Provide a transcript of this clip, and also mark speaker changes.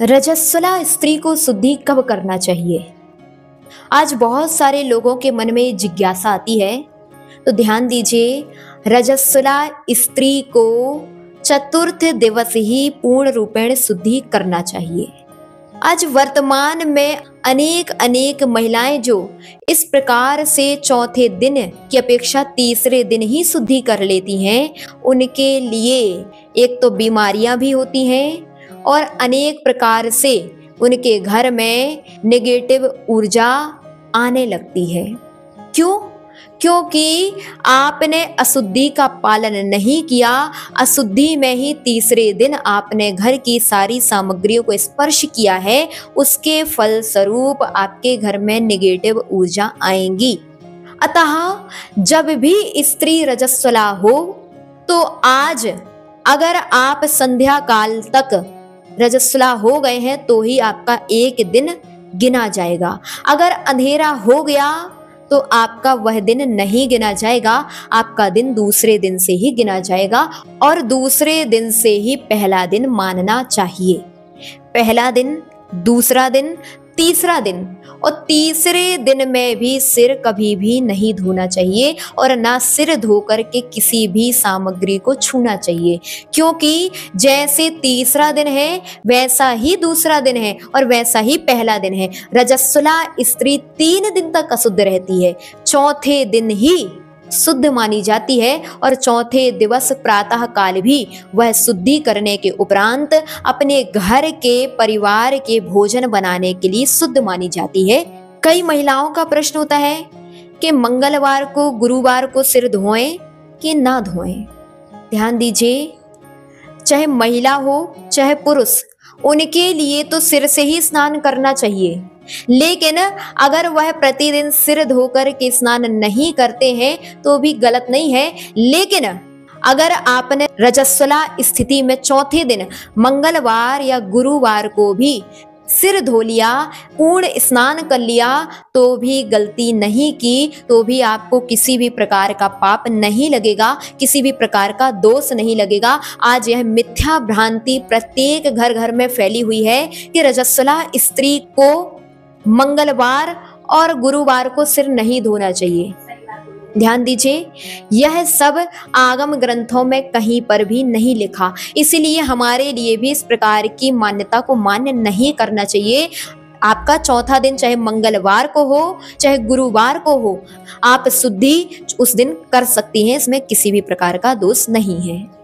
Speaker 1: रजस्वला स्त्री को शुद्धि कब करना चाहिए? आज बहुत सारे लोगों के मन में जिज्ञासा आती है, तो ध्यान दीजिए। रजस्वला स्त्री को चतुर्थ दिवस ही पूर्ण रूपेण शुद्धि करना चाहिए। आज वर्तमान में अनेक अनेक महिलाएं जो इस प्रकार से चौथे दिन की अपेक्षा तीसरे दिन ही शुद्धि कर लेती हैं, उनके लिए एक तो बीमारियां भी होती हैं और अनेक प्रकार से उनके घर में नेगेटिव ऊर्जा आने लगती है। क्यों? क्योंकि आपने अशुद्धि का पालन नहीं किया। अशुद्धि में ही तीसरे दिन आपने घर की सारी सामग्रियों को स्पर्श किया है, उसके फल स्वरूप आपके घर में नेगेटिव ऊर्जा आएंगी। अतः जब भी स्त्री रजस्वला हो, तो आज अगर आप संध्या काल तक रजस्वला हो गए हैं तो ही आपका एक दिन गिना जाएगा। अगर अंधेरा हो गया तो आपका वह दिन नहीं गिना जाएगा, आपका दिन दूसरे दिन से ही गिना जाएगा और दूसरे दिन से ही पहला दिन मानना चाहिए। पहला दिन, दूसरा दिन, तीसरा दिन, और तीसरे दिन में भी सिर कभी भी नहीं धोना चाहिए और ना सिर धोकर के किसी भी सामग्री को छूना चाहिए। क्योंकि जैसे तीसरा दिन है वैसा ही दूसरा दिन है और वैसा ही पहला दिन है। रजस्वला स्त्री 3 दिन तक अशुद्ध रहती है, चौथे दिन ही शुद्ध मानी जाती है और चौथे दिवस प्रातः काल भी वह शुद्धि करने के उपरांत अपने घर के परिवार के भोजन बनाने के लिए शुद्ध मानी जाती है। कई महिलाओं का प्रश्न होता है कि मंगलवार को, गुरुवार को सिर धोएं कि ना धोएं। ध्यान दीजिए, चाहे महिला हो चाहे पुरुष, उनके लिए तो सिर से ही स्नान करना चाहिए। लेकिन अगर वह प्रतिदिन सिर धोकर के स्नान नहीं करते हैं तो भी गलत नहीं है। लेकिन अगर आपने रजस्वला स्थिति में चौथे दिन मंगलवार या गुरुवार को भी सिर धो लिया, पूर्ण स्नान कर लिया, तो भी गलती नहीं की, तो भी आपको किसी भी प्रकार का पाप नहीं लगेगा, किसी भी प्रकार का दोष नहीं लगेगा। आज यह मिथ्या भ्रांति प्रत्येक घर घर में फैली हुई है कि रजस्वला स्त्री को मंगलवार और गुरुवार को सिर नहीं धोना चाहिए। ध्यान दीजिए, यह सब आगम ग्रंथों में कहीं पर भी नहीं लिखा, इसलिए हमारे लिए भी इस प्रकार की मान्यता को मान्य नहीं करना चाहिए। आपका चौथा दिन चाहे मंगलवार को हो चाहे गुरुवार को हो, आप शुद्धि उस दिन कर सकती हैं, इसमें किसी भी प्रकार का दोष नहीं है।